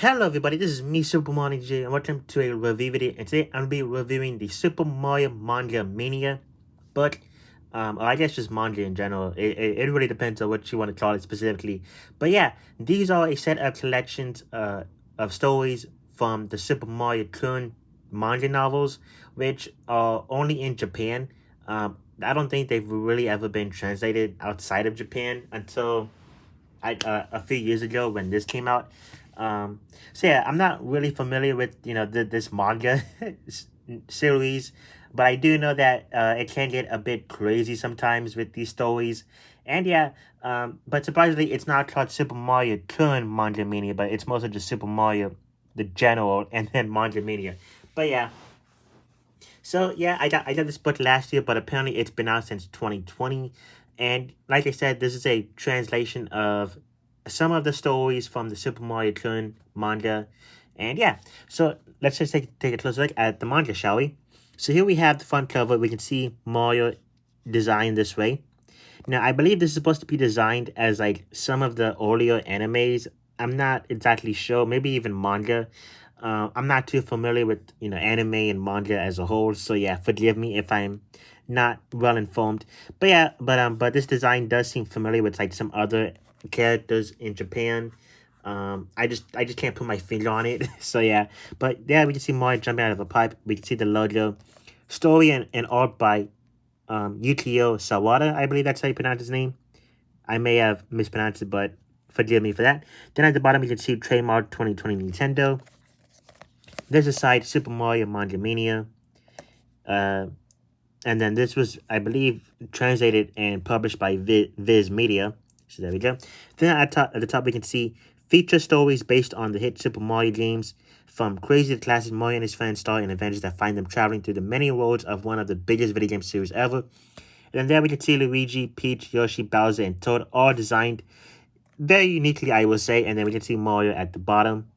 Hello everybody, this is me, Super Mario J, and welcome to a review video. And today I'm going to be reviewing the Super Mario Manga Mania, but or I guess just manga in general. It really depends on what you want to call it specifically. But yeah, these are a set of collections of stories from the Super Mario Kun manga novels, which are only in Japan. I don't think they've really ever been translated outside of Japan until a few years ago when this came out. Um, so yeah, I'm not really familiar with this manga series, but I do know that it can get a bit crazy sometimes with these stories. And yeah, but surprisingly, it's not called Super Mario Kun Manga Mania, but it's mostly just Super Mario the General and then Manga Mania. But yeah, so yeah, I got this book last year, but apparently it's been out since 2020. And like I said, this is a translation of some of the stories from the Super Mario Kun manga. And yeah, so let's just take a closer look at the manga, shall we? So here we have the front cover. We can see Mario designed this way. Now, I believe this is supposed to be designed as like some of the earlier animes. I'm not exactly sure. Maybe even manga. I'm not too familiar with anime and manga as a whole. So yeah, forgive me if I'm not well informed. But yeah, but this design does seem familiar with like some other characters in Japan. I just can't put my finger on it. So yeah, but yeah, we can see Mario jumping out of a pipe. We can see the logo, story and art by Yukio Sawada, I believe that's how you pronounce his name. I may have mispronounced it, but forgive me for that. Then at the bottom, you can see trademark 2020 Nintendo. There's a site, Super Mario Manga Mania. Uh, and then this was, I believe, translated and published by Viz Media. So there we go. Then at the top, we can see feature stories based on the hit Super Mario games. From crazy to classic, Mario and his fans star in adventures that find them traveling through the many worlds of one of the biggest video game series ever. And then there we can see Luigi, Peach, Yoshi, Bowser, and Toad all designed very uniquely, I will say. And then we can see Mario at the bottom.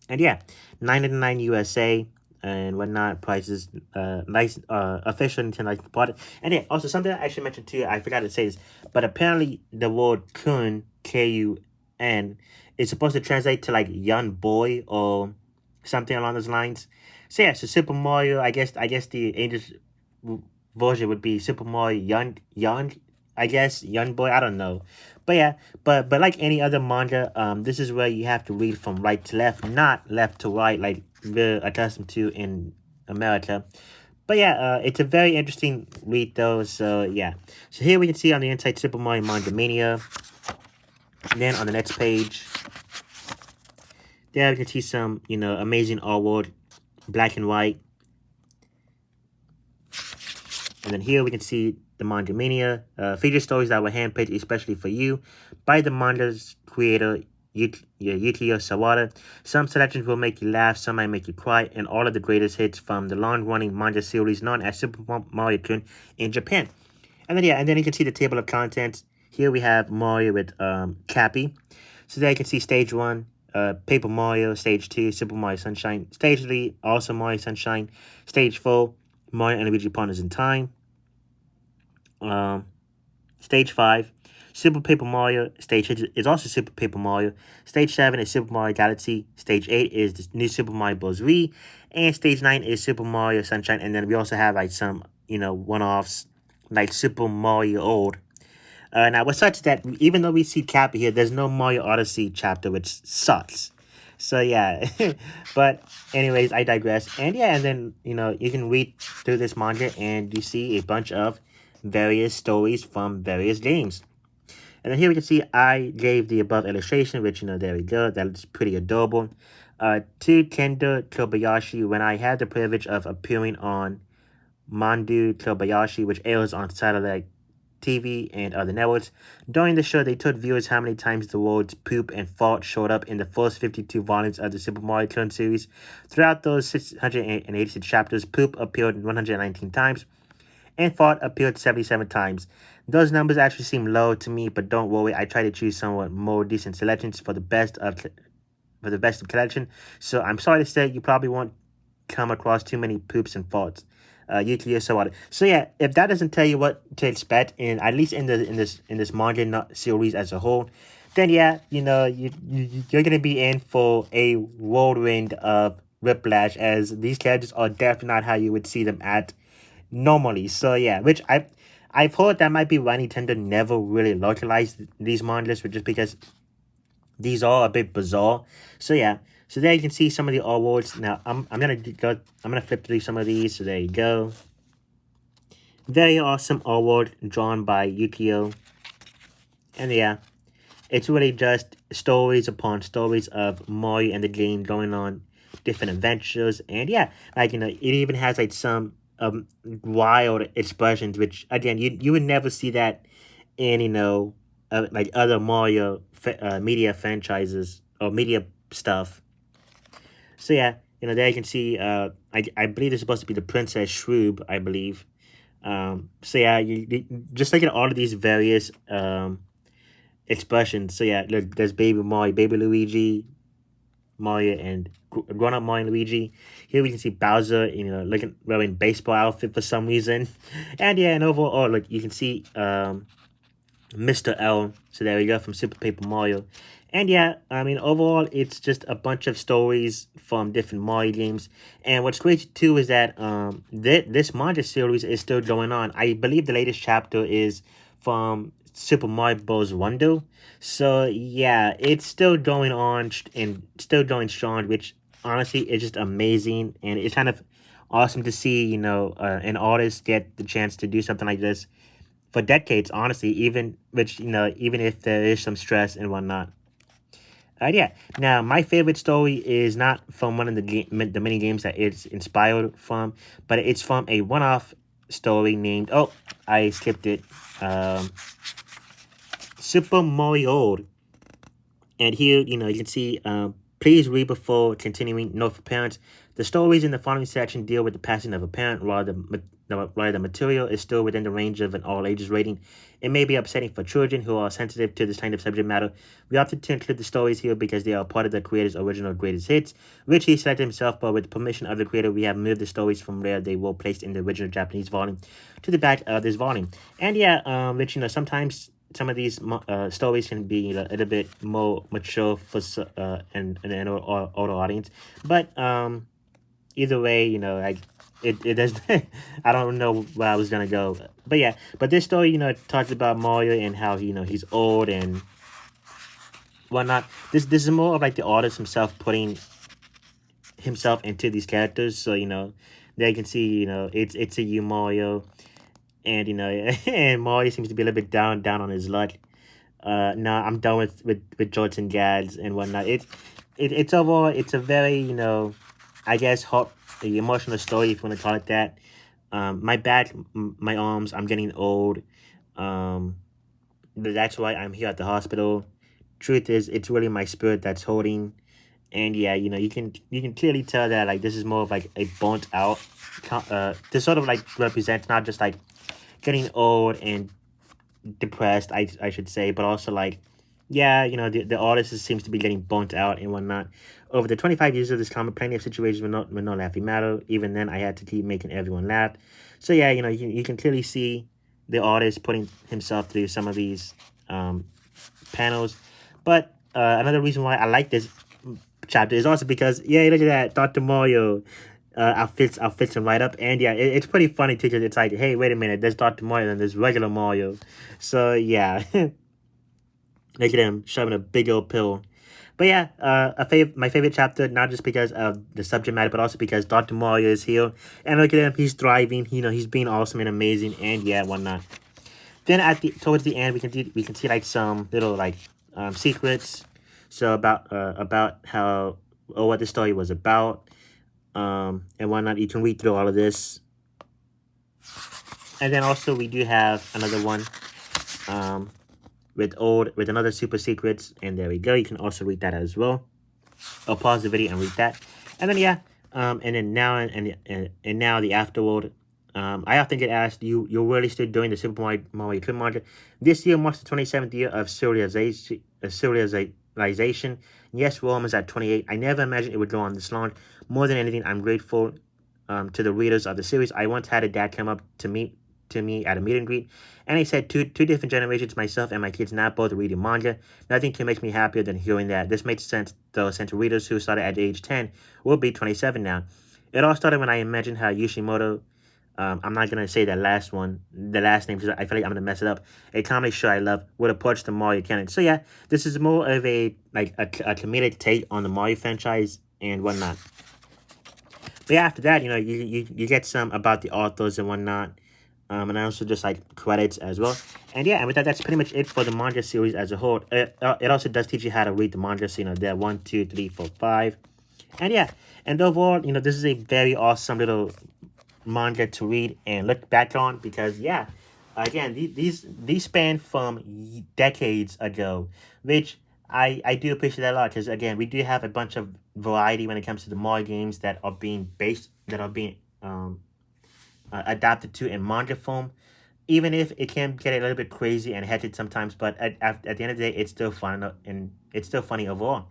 And yeah, 999 USA and whatnot prices, nice, official Nintendo license product. And yeah, also something I should mention too, I forgot to say this, but apparently the word Kun, Kun, is supposed to translate to like young boy or something along those lines. So yeah, so Super Mario, I guess the English version would be Super Mario young, I guess young boy. I don't know, but yeah, but like any other manga, this is where you have to read from right to left, not left to right, like we're accustomed to in America. But yeah, it's a very interesting read though. So yeah, so here we can see on the inside Super Mario Manga Mania. And then on the next page, there we can see some amazing artwork, black and white. And then here we can see the Manga Mania, feature stories that were handpicked especially for you by the manga's creator, Yukio Sawada. Some selections will make you laugh, some might make you cry, and all of the greatest hits from the long-running manga series known as Super Mario Kun in Japan. And then, yeah, and then you can see the table of contents. Here we have Mario with Cappy. So there you can see Stage 1, Paper Mario, Stage 2, Super Mario Sunshine, Stage 3, also Mario Sunshine, Stage 4, Mario and Luigi Partners in Time, Stage 5, Super Paper Mario. Stage 6 is also Super Paper Mario. Stage 7 is Super Mario Galaxy. Stage 8 is the new Super Mario Bros. Wii. And Stage 9 is Super Mario Sunshine. And then we also have like some, one-offs like Super Mario Old. Now, what's such that even though we see Cappy here, there's no Mario Odyssey chapter, which sucks. So yeah, but anyways, I digress. And yeah, and then you can read through this manga and you see a bunch of various stories from various games. And then here we can see I gave the above illustration, which there we go. That's pretty adorable. To Kendo Kobayashi, when I had the privilege of appearing on Mandu Kobayashi, which airs on satellite TV and other networks. During the show, they told viewers how many times the words poop and fart showed up in the first 52 volumes of the Super Mario Kun series. Throughout those 686 chapters, poop appeared 119 times and fart appeared 77 times. Those numbers actually seem low to me, but don't worry, I try to choose somewhat more decent selections for the best of collection. So I'm sorry to say you probably won't come across too many poops and farts. Yukio Sawada. So yeah, if that doesn't tell you what to expect, in at least in this manga series as a whole, then yeah, you're gonna be in for a whirlwind of whiplash, as these characters are definitely not how you would see them at normally. So yeah, which I've heard that might be why Nintendo never really localized these mangas, which is because these are a bit bizarre. So yeah, so there you can see some of the awards. Now I'm gonna flip through some of these. So there you go. Very awesome award drawn by Yukio, and yeah, it's really just stories upon stories of Mario and the game going on different adventures. And yeah, like, it even has like some wild expressions, which again, you would never see that in, like other Mario media franchises or media stuff. So yeah, there you can see, I believe it's supposed to be the Princess Shroob, I believe. So yeah, you just look at all of these various expressions. So yeah, look, there's Baby Mario, Baby Luigi, Mario, and grown up Mario and Luigi. Here we can see Bowser, looking wearing baseball outfit for some reason, and yeah, and overall, look, you can see Mr. L. So there we go, from Super Paper Mario. And yeah, I mean, overall, it's just a bunch of stories from different Mario games. And what's crazy too is that this manga series is still going on. I believe the latest chapter is from Super Mario Bros. Wonder. So yeah, it's still going on and still going strong, which honestly is just amazing. And it's kind of awesome to see, an artist get the chance to do something like this for decades, honestly, even which, even if there is some stress and whatnot. Yeah. Now, my favorite story is not from one of the many games that it's inspired from, but it's from a one-off story named, oh, I skipped it. Um, Super Mario. And here, you can see, please read before continuing. Note for parents. The stories in the following section deal with the passing of a parent, while the material is still within the range of an all ages rating. It may be upsetting for children who are sensitive to this kind of subject matter. We opted to include the stories here because they are part of the creator's original greatest hits, which he selected himself, but with permission of the creator, we have moved the stories from where they were placed in the original Japanese volume to the back of this volume. And yeah, which, sometimes some of these stories can be a little bit more mature for an older audience, but either way, like it does. I don't know where I was gonna go, but yeah, but this story, talks about Mario and how he's old and whatnot. This is more of like the artist himself putting himself into these characters, so there you can see, it's a you Mario, and and Mario seems to be a little bit down on his luck. No, I'm done with jorts and gads and whatnot. It's overall, it's a very, I guess, hot, emotional story, if you want to call it that. My back, my arms, I'm getting old. Um, but that's why I'm here at the hospital. Truth is, it's really my spirit that's holding. And yeah, you can clearly tell that, like, this is more of like a burnt out. This sort of like represents not just like getting old and depressed, I should say, but also like, yeah, the artist seems to be getting burnt out and whatnot. Over the 25 years of this comic, plenty of situations with no laughing matter. Even then, I had to keep making everyone laugh. So yeah, you can clearly see the artist putting himself through some of these um, panels. But another reason why I like this chapter is also because, yeah, look at that, Dr. Mario outfits him right up. And yeah, it's pretty funny too, because it's like, hey, wait a minute, there's Dr. Mario and there's regular Mario. So yeah, look at him shoving a big old pill. But yeah, my favorite chapter, not just because of the subject matter, but also because Dr. Mario is here. And look at him, he's thriving, he's being awesome and amazing, and yeah, whatnot. Then towards the end, we can see like some little like secrets, so about how, or what the story was about, and whatnot. You can read through all of this, and then also we do have another one, um, with another super secrets, and there we go. You can also read that as well. I'll pause the video and read that, and then yeah, and then now and now the afterword. I often get asked, you're really still doing the Super Mario Kun manga? This year marks the 27th year of serialization. Yes, we're almost at 28. I never imagined it would go on this long. More than anything, I'm grateful to the readers of the series. I once had a dad come up to me to me at a meet and greet, and he said two different generations, myself and my kids, now both reading manga. Nothing can make me happier than hearing that. This makes sense, though, since readers who started at age 10 will be 27 now. It all started when I imagined how Yoshimoto, I'm not gonna say that last one, the last name, because I feel like I'm gonna mess it up. A comedy show I love would approach the Mario canon. So yeah, this is more of a a comedic take on the Mario franchise and whatnot. But yeah, after that, you get some about the authors and whatnot, and also just like credits as well. And yeah, and with that, that's pretty much it for the manga series as a whole. It also does teach you how to read the manga. So there are 1, 2, 3, 4, 5, and yeah, and overall, this is a very awesome little manga to read and look back on because yeah, again, these span from decades ago, which I do appreciate that a lot because again, we do have a bunch of variety when it comes to the Mario games that are being adapted to in manga form. Even if it can get a little bit crazy and hectic sometimes, but at the end of the day, it's still fun and it's still funny overall.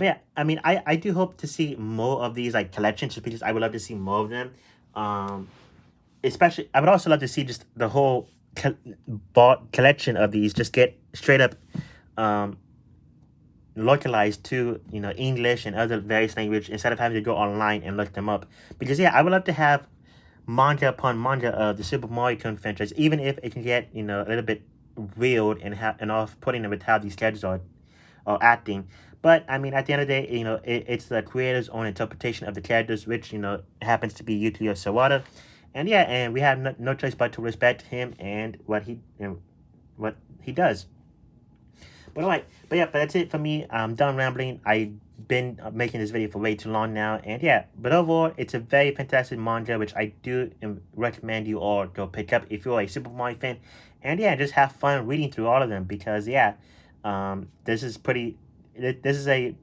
Yeah, I mean, I do hope to see more of these like collections just because I would love to see more of them. Um, Especially, I would also love to see just the whole collection of these just get straight up um, localized to English and other various language instead of having to go online and look them up. Because yeah, I would love to have manga upon manga of the Super Mario Kun franchise, even if it can get a little bit weird and off putting with how these characters are acting. But I mean, at the end of the day, it's the creator's own interpretation of the characters, which happens to be Yukiyo Sawada, and yeah, and we have no choice but to respect him and what he does. But alright, but that's it for me. I'm done rambling. I've been making this video for way too long now, and yeah, but overall, it's a very fantastic manga, which I do recommend you all go pick up if you're a Super Mario fan, and yeah, just have fun reading through all of them because yeah, this is pretty. This is a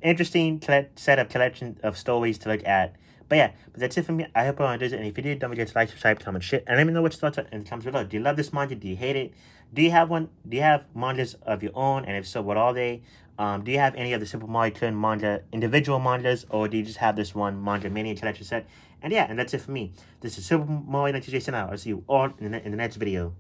interesting set of collection of stories to look at. But that's it for me. I hope you enjoyed it. And if you did, don't forget to like, subscribe, comment, shit. And let me know what your thoughts are in the comments below. Do you love this manga? Do you hate it? Do you have one? Do you have mangas of your own? And if so, what are they? Do you have any of the Super Mario Kun manga, individual mangas? Or do you just have this one manga mania collection set? And yeah, and that's it for me. This is Super Mario 92 I'll see you all in the next video.